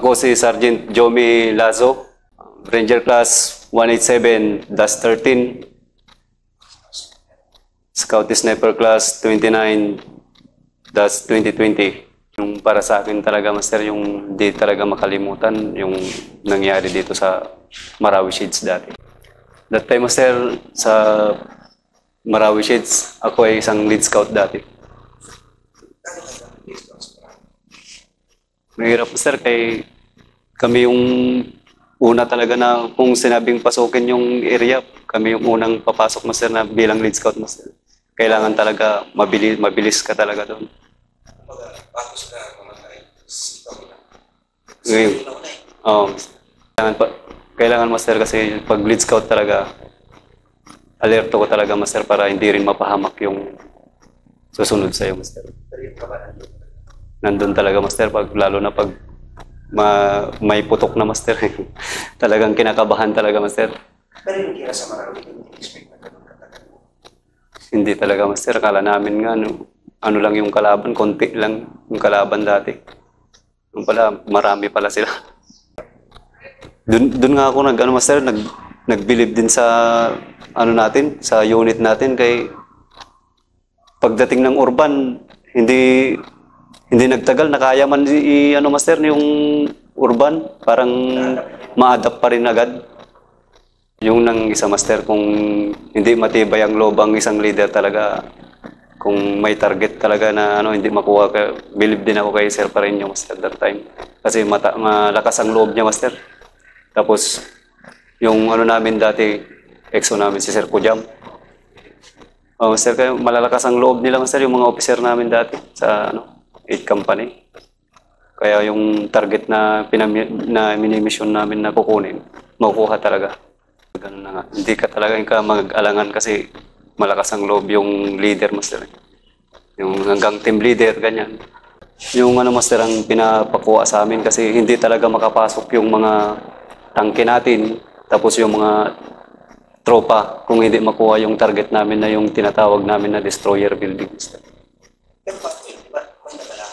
Ako si Sergeant Jomi Lazo, Ranger Class 187-13, Scout Sniper Class 29-2020. Yung para sa akin talaga, Master, yung di talaga makalimutan yung nangyari dito sa Marawi Shades dati. That time, Master, sa Marawi Shades, ako ay isang lead scout dati. Mahirap, Master, kay kami yung una talaga na kung sinabing pasukin yung area, kami yung unang papasok, Master, na bilang lead scout, Master. Kailangan talaga mabilis ka talaga doon. Ngayon, kailangan, Master, kasi pag lead scout talaga, alerto ko talaga, Master, para hindi rin mapahamak yung susunod sa'yo, Master. Nandun talaga, Master, lalo na pag may putok na, Master. Talagang kinakabahan talaga, Master. Pero yung kira sa Marawi, hindi expect na ganun katagal. Hindi talaga, Master. Kala namin nga, ano lang yung kalaban, konti lang yung kalaban dati. Yung pala, marami pala sila. Doon nga ako Master, nag-believe din sa natin, sa unit natin, kay pagdating ng urban, hindi nagtagal, nakaya man Master, yung urban, parang ma-adapt pa rin agad. Yung nang isa, Master, kung hindi matibay ang loob ang isang leader talaga, kung may target talaga na hindi makuha, believe din ako kay Sir Pareño, Master, that time. Kasi malakas ang loob niya, Master. Tapos, yung namin dati, EXO namin, si Sir Kujam. Master, kaya malalakas ang loob nila, Master, yung mga officer namin dati sa 8 company. Kaya yung target na minimission namin na kukunin, makukuha talaga. Ganun na nga. Hindi ka talaga mag-alangan kasi malakas ang loob yung leader, Master. Yung hanggang team leader, ganyan. Yung Master, ang pinapakuha sa amin kasi hindi talaga makapasok yung mga tangke natin, tapos yung mga tropa kung hindi makuha yung target namin na yung tinatawag namin na destroyer building, Master. Pero bakit nagalaw?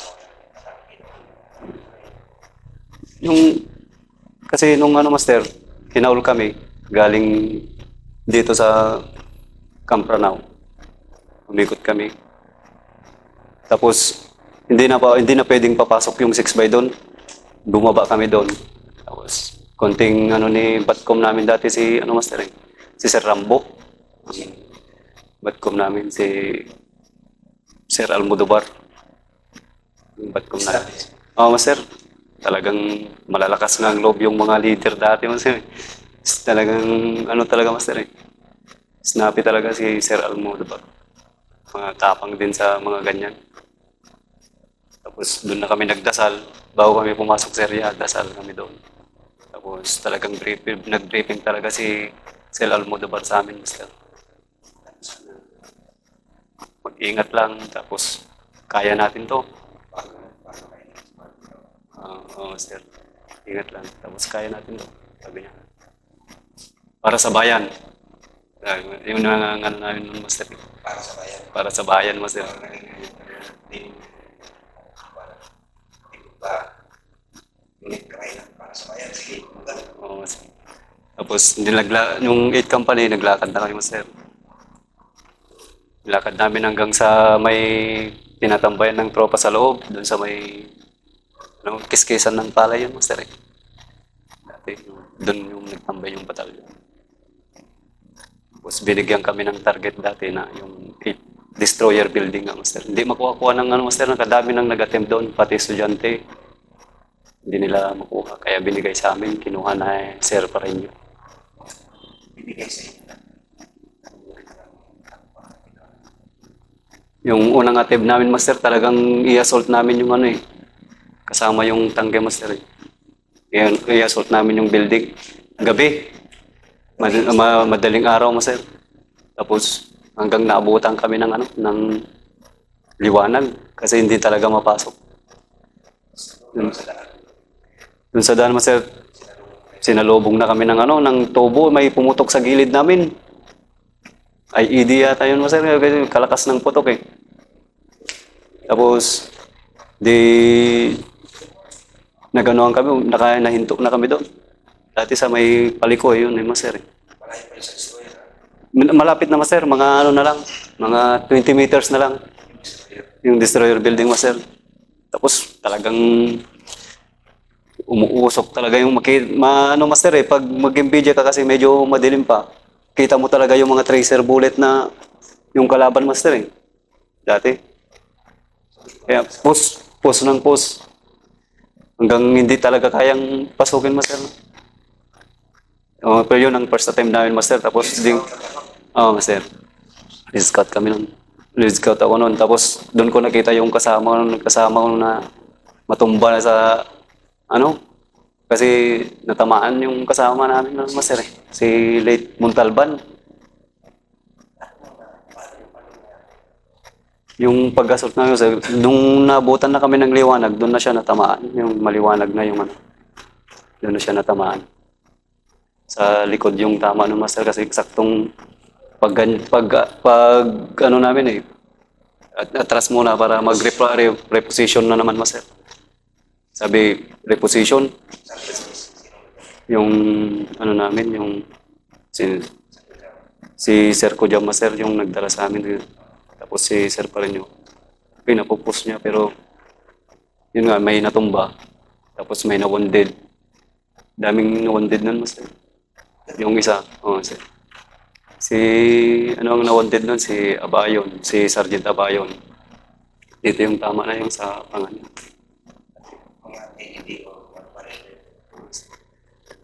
Kasi nung Master, hinaul kami galing dito sa Campranaw. Umikot kami. Tapos hindi na pwedeng papasok yung 6 by doon. Bumaba kami doon. Tapos konting ni Batcom namin dati si Master, si Sir Rambo. Batcom namin si Sir Almodovar. Yung Batcom namin. Master, talagang malalakas nga ang loob yung mga leader dati, Master. Talagang talaga, Master, snappy talaga si Sir Almodovar. Mga tapang din sa mga ganyan. Tapos doon na kami nagdasal. Bago kami pumasok sa area, dasal kami doon. Tapos talagang nag-briefing talaga si Sir Almodovar sa amin, Master. Mag-ingat lang, tapos kaya natin to. Master. Ingat lang, tapos kaya natin to. Sabi niya. Para sa bayan. Yung nangangan namin, Master. Para sa bayan. Para sa bayan, Master. Para sa bayan. Sige. Oo, Master. Tapos yung 8 company, naglakad na kami, Master. Lakad namin hanggang sa may tinatambayan ng tropa sa loob, doon sa may kiskisan ng palay yun, Master. Dati, doon yung nagtambay yung batalyon. Tapos binigyan kami ng target dati na yung 8 destroyer building, Master. Hindi makuha-kuha ng Master, nakadami nang nag-attempt doon, pati estudyante. Hindi nila makuha, kaya binigay sa amin, kinuha na Sir Pareño. Bibigay sa inyo. Yung unang attempt namin, Master, talagang i-assault namin yung kasama yung tangke, Master. I-assault namin yung building. Gabi. Madaling araw, Master. Tapos hanggang naabutan kami ng liwanag kasi hindi talaga mapasok. Dun sa daan, Master, sinalubong na kami ng tubo, may pumutok sa gilid namin. Ay, ED yata yun, Master, kasi kalakas ng putok Tapos, naganuhan kami, nahinto na kami doon. Dati sa may paliko, yun, master. Malayo pa yung sa destroyer. Malapit na master, mga ano na lang, mga 20 meters na lang. Yung destroyer building master. Tapos talagang umuusok talaga yung ano master pag mag-MPJ ka kasi medyo madilim pa. Kita mo talaga yung mga tracer bullet na yung kalaban master dati. Kaya push ng push. Hanggang hindi talaga kayang pasukin master. Pero yun ang first attempt namin master. Tapos master. Scout kami nun. Scout ako nun. Tapos doon ko nakita yung kasama ko na matumba na sa kasi natamaan yung kasama namin ng master si late Montalban. Yung pag-assault namin, nung nabutan na kami ng liwanag, doon na siya natamaan. Yung maliwanag na yung doon na siya natamaan. Sa likod yung tama ng master kasi eksaktong pag ano namin atras muna para mag-reposition na naman master. Sabi, reposition. Yung ano namin, yung si Sir Kojam master yung nagdala sa amin. Tapos si Sir pa rin yung pinapupus niya pero yun nga, may natumba. Tapos may na-wounded. Daming na-wounded nun master. Yung isa, sir. Si ano ang na-wounded nun? Si Abayon, si Sergeant Abayon. Dito yung tama na yung sa pangalan.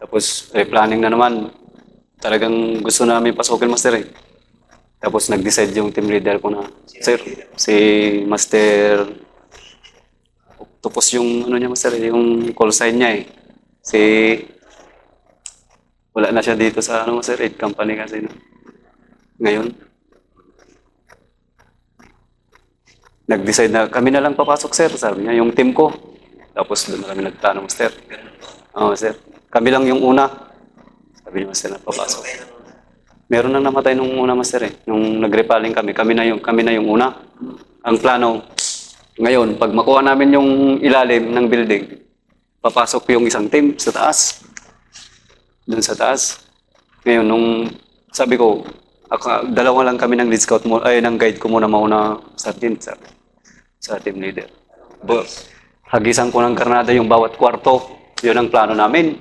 Tapos replanning na naman. Talagang gusto namin pasukin master Tapos nag-decide yung team leader ko na, sir, si Master, tapos yung ano niya master, yung call sign niya wala na siya dito sa master, 8 company kasi ngayon. Nag-decide na kami na lang papasok sir, sabi niya, yung team ko. Tapos doon na kami nagplano master. Sir. Kami lang yung una. Sabi ni master na papasok. Meron na namatay nung una master Nung nag-repaling kami na yung una. Ang plano, ngayon, pag makuha namin yung ilalim ng building, papasok yung isang team sa taas. Doon sa taas. Ngayon, nung sabi ko, dalawa lang kami ng lead scout mo, ng guide ko muna mauna sa team leader. Hagisan ko ng granada yung bawat kwarto. Yun ang plano namin.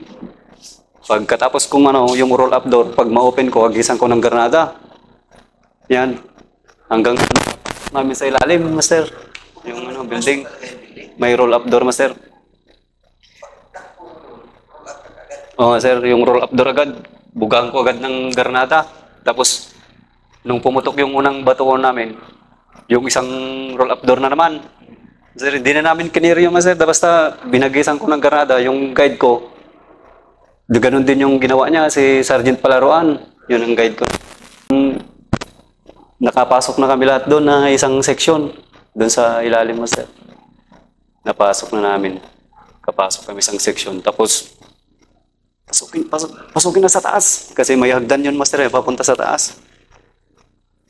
Pagkatapos kung yung roll up door, pag ma-open ko, hagisan ko ng granada. Yan. Hanggang namin sa ilalim, master. Yung building. May roll up door, master. Sir, yung roll up door agad. Bugaan ko agad ng granada. Tapos, nung pumutok yung unang batuon namin, yung isang roll up door na naman. Sir, hindi na namin kiniri yung master. Basta binagisan ko ng granada, yung guide ko. Ganun din yung ginawa niya, si Sergeant Palaruan. Yun ang guide ko. Nakapasok na kami lahat doon na isang section. Doon sa ilalim master. Napasok na namin. Kapasok kami isang section. Tapos, pasukin na sa taas. Kasi may hagdan yun master papunta sa taas.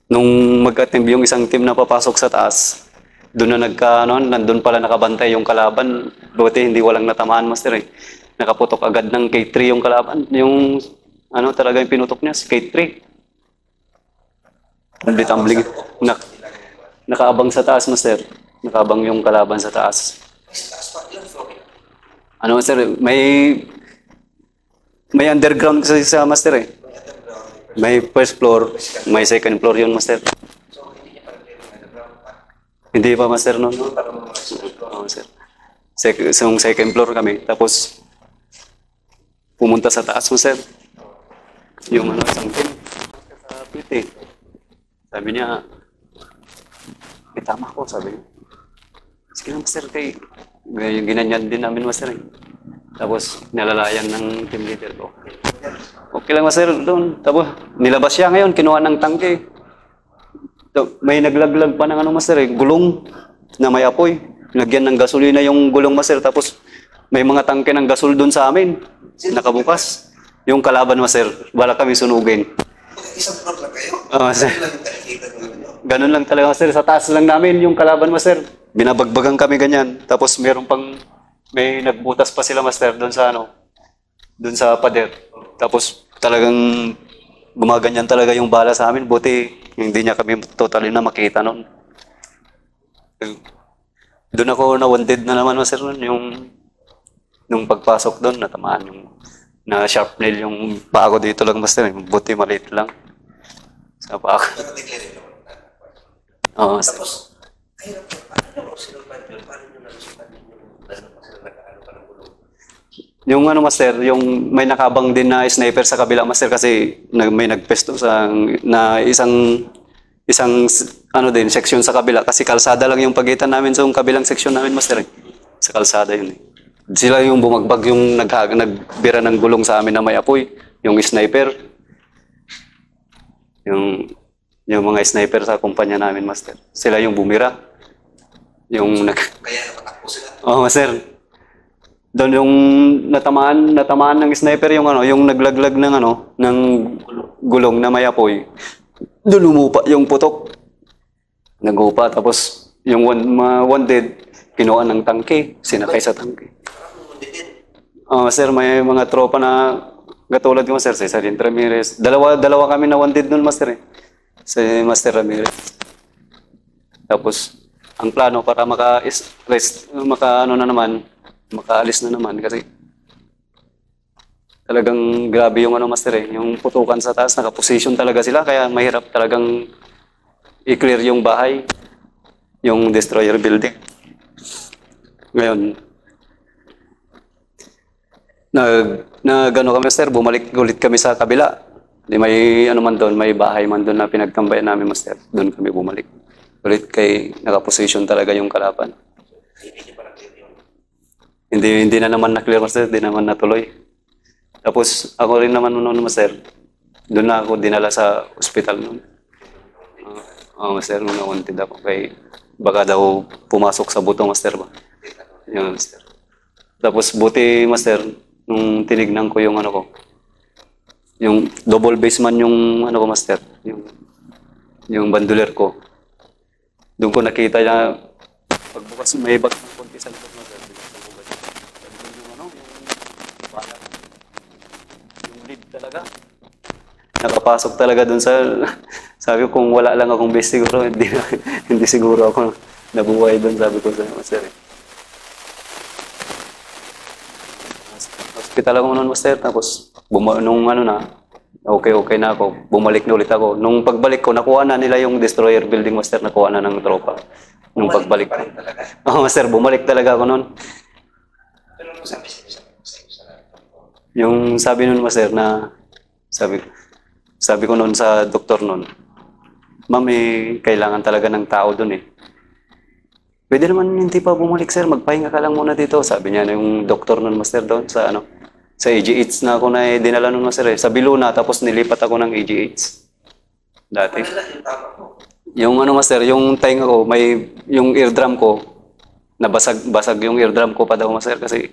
Nung mag-attempt yung isang team na papasok sa taas, doon na nandun pala nakabantay yung kalaban. Buti hindi walang natamaan master Nakaputok agad ng K3 yung kalaban. Yung talaga yung pinutok niya, si K3. Tumbling. Nakaabang sa taas master. Nakaabang yung kalaban sa taas. Master, may underground kasi sa master May first floor, may second floor yun master. Hindi pa master noon. Sir. Second floor kami. Tapos pumunta sa taas master. Yung isang team sa PT. Sabi niya, tama ko, sabi niya. Sige na master, yung ginanyan din namin master Tapos nalalayan ng team leader ko. Okay lang master doon. Tapos nilabas siya ngayon, kinuha ng tangke. May naglaglag pa ng master gulong na may apoy. Lagyan ng gasolina yung gulong master. Tapos may mga tangke ng gasol doon sa amin. Nakabukas. Yung kalaban master, wala kami sunugin. Isang floor lang kayo? Master. Ganun lang talaga master. Sa taas lang namin yung kalaban master. Binabagbagan kami ganyan. Tapos meron pang may nagbutas pa sila, master, doon sa ano, doon sa pader. Tapos talagang gumaganyan talaga yung bala sa amin. Buti hindi niya kami totally na makita noon. Doon ako na-wounded na naman, master, nun, yung nung pagpasok doon, natamaan yung na sharp nail yung paa ko dito lang, master. Buti maliit lang sa paa ko. Nakadeclare naman. Oo, master. Tapos, kahirap po, paano nyo sinulpan yun? Paano nyo nalusutan yung lalo pa sila nag-ano pa ng gulong? Yung ano, master, yung may nakabang din na sniper sa kabila, master, kasi may nagpesto sa na isang ano din section sa kabila kasi kalsada lang yung pagitan namin sa kabilang section namin, master. Sa kalsada yun. Sila yung bumagbag yung nagbira ng gulong sa amin na may apoy, yung sniper. Yung mga sniper sa kumpanya namin, master. Sila yung bumira. Yung Kaya napatakbo sila. Oh, master. Doon yung natamaan ng sniper yung ano, yung naglaglag ng ano, ng gulong na may apoy. Doon umupa yung putok. Nagupa tapos yung one dead kinuha ng tangke, sinakay sa tangke. Oh, sir, may mga tropa na katulad ko, sir, si Sergeant Ramirez. Dalawa kami na one dead noon, master, eh. Si Master Ramirez. Tapos ang plano para makaalis na naman kasi talagang grabe yung ano, master, eh, yung putukan sa taas, nakaposition talaga sila kaya mahirap talagang i-clear yung bahay, yung destroyer building. Ngayon, ano kami, master, bumalik ulit kami sa kabila. Di may ano man doon, may bahay man doon na pinagtambayan namin, master. Doon kami bumalik. Ulit kay nakaposition talaga yung kalaban. Hindi na naman na-clear, master, hindi naman natuloy. Tapos ako rin naman noon, master, doon na ako dinala sa ospital noon. Master, nung na-wanted ako kay baka daw pumasok sa buto, master ba? Yun, master. Tapos buti, master, nung tinignan ko yung ano ko, yung double baseman yung ano ko, master, yung banduler ko. Doon ko nakita niya, pagbukas may bag ng konti sa likod, master. Yung ano, yung bala. Yung lead talaga. Nakapasok talaga doon sa, sabi ko kung wala lang akong base siguro, hindi siguro ako nabuhay doon, sabi ko sa master. Hospital ako noon, master, tapos nung ano na, okay na ako, bumalik na ulit ako. Nung pagbalik ko, nakuha na nila yung destroyer building, master, nakuha na ng tropa. Nung pagbalik ko. Master, bumalik talaga ako noon. Pero ano sabi sa Yung sabi nun, master, na sabi ko noon sa doktor noon, ma'am, kailangan talaga ng tao doon eh. Pwede naman hindi pa bumalik, sir, magpahinga ka lang muna dito. Sabi niya na yung doktor noon, master, doon sa ano, sa AGH na ako na dinala noon, master, eh. Sa Biluna, tapos nilipat ako ng AGH. Dati. Yung ano, master, yung tainga ko, yung eardrum ko, basag yung eardrum ko pa daw, master, kasi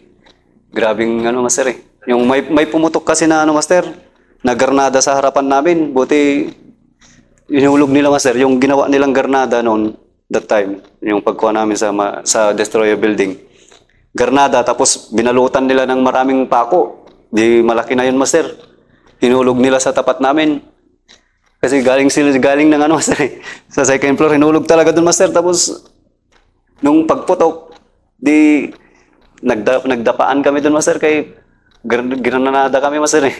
grabing ano, master, eh. Yung may pumutok kasi na ano, master, na garnada sa harapan namin. Buti inulog nila, master, yung ginawa nilang garnada noon that time, yung pagkuha namin sa destroyer building. Garnada, tapos binalutan nila ng maraming pako. Di malaki na yun, master. Hinulog nila sa tapat namin. Kasi galing ng ano, master, eh. Sa second floor, hinulog talaga dun, master. Tapos nung pagputok, di nagdapaan kami dun, master, kay granada kami, master, eh.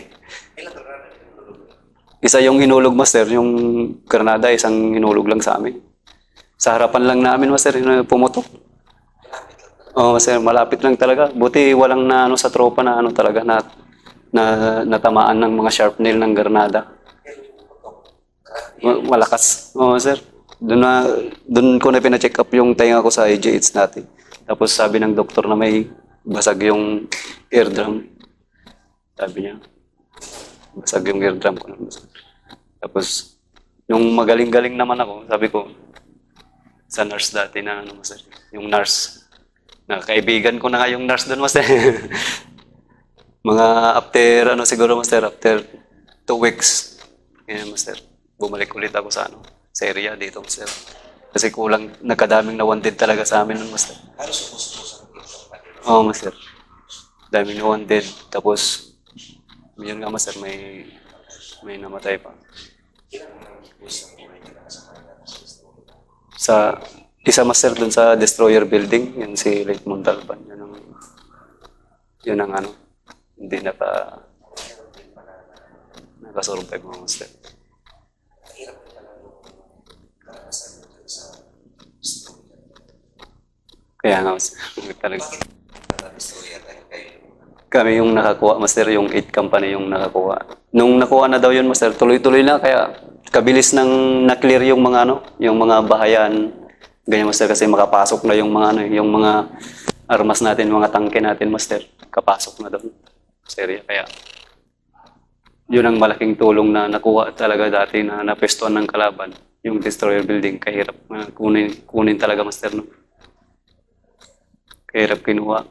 Isa yung hinulog, master, yung granada, isang hinulog lang sa amin. Sa harapan lang namin, master, pumutok. Master, malapit lang talaga. Buti walang na ano sa tropa na ano talaga na natamaan ng mga sharp nail ng granada. Malakas. Sir. Doon ko na pina-check up yung tainga ko sa AGH natin. Tapos sabi ng doktor na may basag yung eardrum. Sabi niya, basag yung eardrum ko. Tapos, yung magaling-galing naman ako, sabi ko, sa nurse dati na ano, master, yung nurse, na kaibigan ko na nga yung nurse doon, master. Mga after, ano siguro, master, after 2 weeks, yan, master, bumalik ulit ako sa ano, sa area dito, master. Kasi kulang, nagkadaming na wanted talaga sa amin nun, master. Oo, master. Daming wanted. Tapos, yun nga, master, may namatay pa. Sa isa master dun sa destroyer building, yun si Lake Montalban. Yun ang ano, hindi nakasurvive mga master. Kaya nga, master. Talaga. Kami yung nakakuha, master, yung 8 company yung nakakuha. Nung nakuha na daw yun, master, tuloy-tuloy na, kaya kabilis nang na-clear yung mga ano, yung mga bahayan. Ganyan, master, kasi makapasok na yung mga ano, yung mga armas natin, mga tangke natin, master. Kapasok na doon sa area. Kaya yun ang malaking tulong na nakuha talaga dati na napestuan ng kalaban. Yung destroyer building, kahirap kunin talaga, master, no? Kahirap kinuha.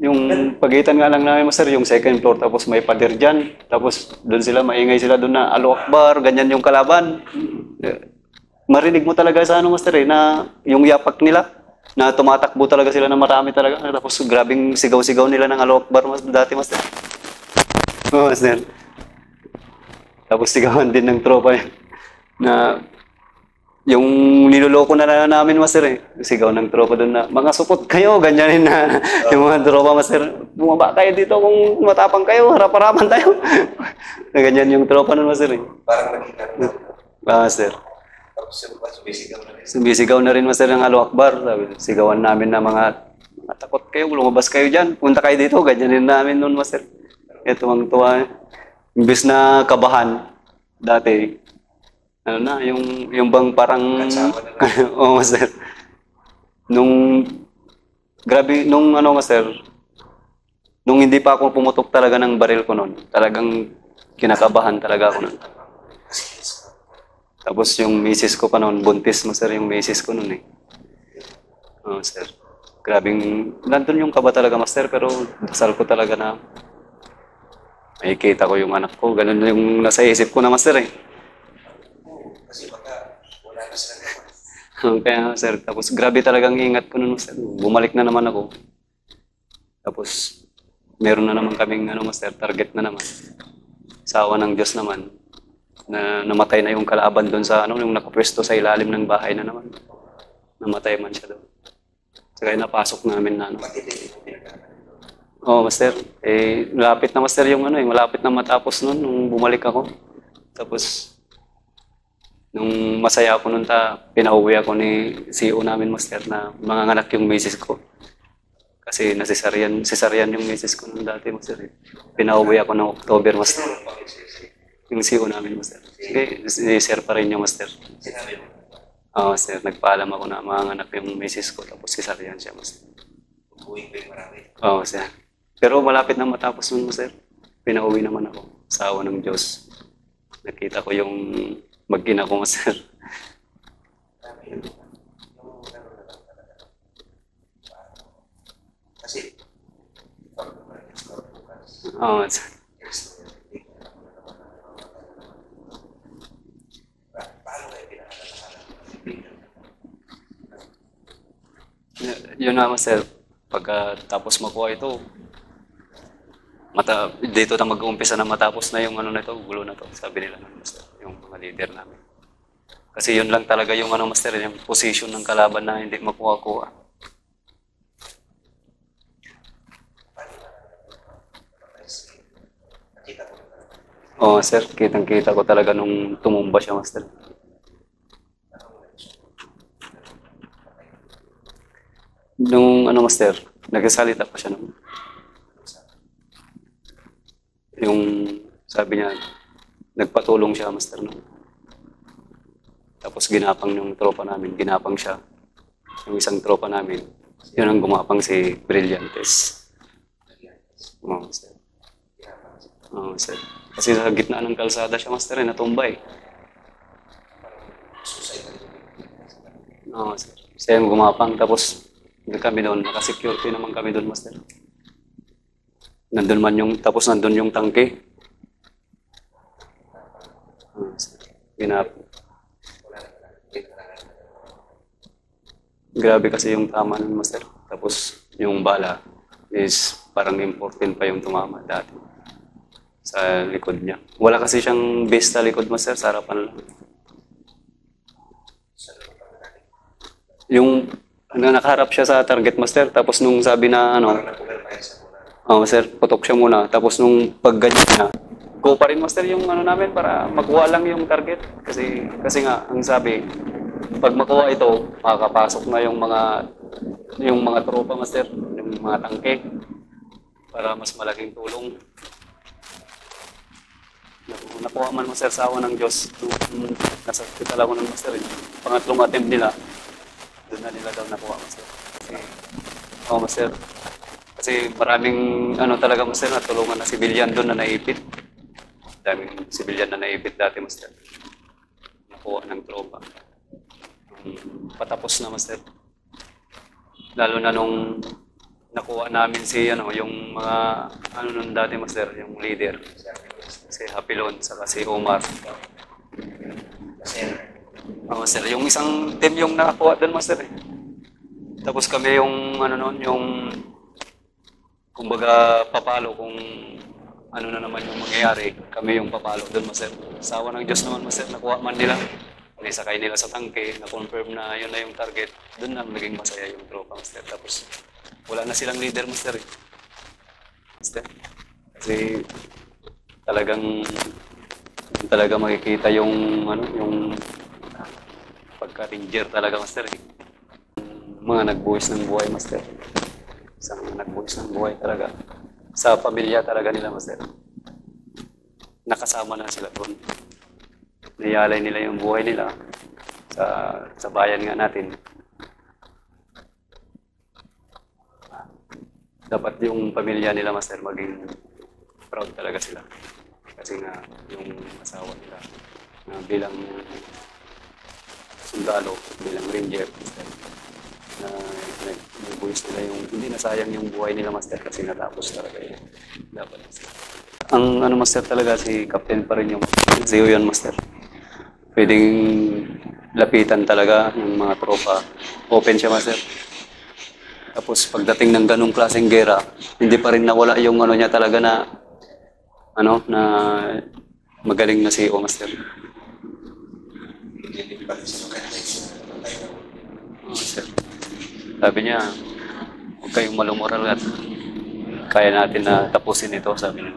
Yung pagitan nga lang namin, master, yung second floor, tapos may pader dyan. Tapos doon sila, maingay sila doon na Allahu Akbar, ganyan yung kalaban. Marinig mo talaga sa ano, master, na yung yapak nila, na tumatakbo talaga sila na marami talaga. Tapos grabing sigaw-sigaw nila ng Allahu Akbar dati, master. Oo, master. Tapos sigawan din ng tropa yun. Na yung niloloko na namin, master, sigaw ng tropa doon na, mga supot kayo, ganyanin na yung mga tropa, master. Bumaba kayo dito kung matapang kayo, harap-harapan tayo. Na ganyan yung tropa nun, master. Parang nakita mo. Master. Tapos sumisigaw na rin. Sumisigaw na rin, master, ng Allahu Akbar. Sabi, sigawan namin na mga takot kayo, lumabas kayo dyan, punta kayo dito, ganyanin namin nun, master. Ito ang tuwa. Imbis na kabahan, dati, ano na, yung bang parang, oo, master. Grabe, ano, master, nung hindi pa ako pumutok talaga ng baril ko noon, talagang kinakabahan talaga ako noon. Tapos yung misis ko pa noon, buntis, master, yung misis ko noon Oo, sir. Grabing, nandun yung kaba talaga, master, pero dasal ko talaga na makikita ko yung anak ko. Ganun yung nasa isip ko na, master, Kasi baka wala na sila naman. Kaya, sir, tapos grabe talagang ingat ko nun, master. Bumalik na naman ako. Tapos, meron na naman kaming, master, target na naman. Sa awa ng Diyos naman, na namatay na yung kalaban doon sa, yung nakapwesto sa ilalim ng bahay na naman. Namatay man siya doon. Saka napasok namin na, Oo, master. Malapit na, master, yung malapit na matapos nun, nung bumalik ako. Tapos, nung masaya ako nun, pinauwi ako ni CEO namin, master, na manganganak yung misis ko. Kasi cesarean yung misis ko nun dati, master. Pinauwi ako ng October, master. Yung CEO namin, master. Sige, sir pa rin yung master. Sinabi mo, Oo, master. Nagpaalam ako na manganganak yung misis ko, tapos cesarean siya, master. buhay ko yung marami. Oo, master. Pero malapit na matapos nun, master. Pinauwi naman ako sa awa ng Diyos. Nakita ko yung mag-ina ko, master. Kasi, Oo, master. paano kayo pinakalalaan? Yun na, master. Pagkatapos makuha ito, dito na mag-uumpisa na matapos na yung na ito, gulo na to, sabi nila ng master, yung mga leader namin. Kasi yun lang talaga yung master, yung position ng kalaban na hindi makuha-kuha. Nakita ko na Oo, sir, kitang-kita ko talaga nung tumumba siya, master. Nung master, nagsasalita pa siya nung yung sabi niya, nagpatulong siya, master, no? Tapos ginapang yung tropa namin, ginapang siya. Yung isang tropa namin, yun ang gumapang si Brillantes. Oo, master. Oo, master. Kasi sa gitna ng kalsada siya, master, natumbay. Oo, master. Siya yung gumapang, tapos kami doon, naka-security naman kami doon, master. Nandun man tapos nandun yung tangke. grabe kasi yung tama ng master. Tapos yung bala is parang important pa yung tumama dati sa likod niya. Wala kasi siyang base sa likod master, sa harapan lang. Yung nakaharap siya sa target master, tapos nung sabi na ano, master, putok siya muna. Tapos nung pagganyan niya, go pa rin master yung ano namin para makuha lang yung target. Kasi nga, ang sabi, pag makuha ito, makakapasok na yung mga tropa master, yung mga tangke, para mas malaking tulong. Nakuha man master sa awa ng Diyos. Nung nasa hospital ako ng master, pangatlong attempt nila, doon na nila daw nakuha master. Master. Kasi maraming ano talaga master, natulungan na sibilyan doon na naipit. Daming sibilyan na naipit dati master. Nakuha ng tropa. Patapos na master. Lalo na nung nakuha namin si ano, yung mga ano nun dati master, yung leader. Si Hapilon, saka si Omar. Master, yung isang team yung nakakuha doon master eh. Tapos kami yung ano noon, yung kumbaga papalo kung ano na naman yung mangyayari, kami yung papalo doon master. Sa awa ng Diyos naman master, nakuha man nila. Sakay nila sa tangke, na-confirm na yun na yung target. Doon na naging masaya yung tropa master. Tapos wala na silang leader master eh. Master. Kasi talaga makikita yung ano, yung pagka-ranger talaga master eh. Mga nagbuwis ng buhay master. Isang nagbuwis ng buhay talaga. Sa pamilya talaga nila master. Nakasama na sila doon. Niyalay nila yung buhay nila sa bayan nga natin. Dapat yung pamilya nila master maging proud talaga sila. Kasi nga yung asawa nila na bilang sundalo, bilang ranger, na nag-voice nila yung hindi nasayang yung buhay nila master kasi natapos talaga yun. Dapat master. Ang ano master talaga si Captain pa rin yung Zeo yun master. Pwedeng lapitan talaga ng mga tropa. Open siya master. Tapos pagdating ng ganung klaseng gera, hindi pa rin nawala yung ano niya talaga na ano na magaling na CEO master. Master. Sabi niya, huwag kayong malumural at kaya natin na tapusin ito, sabi niya.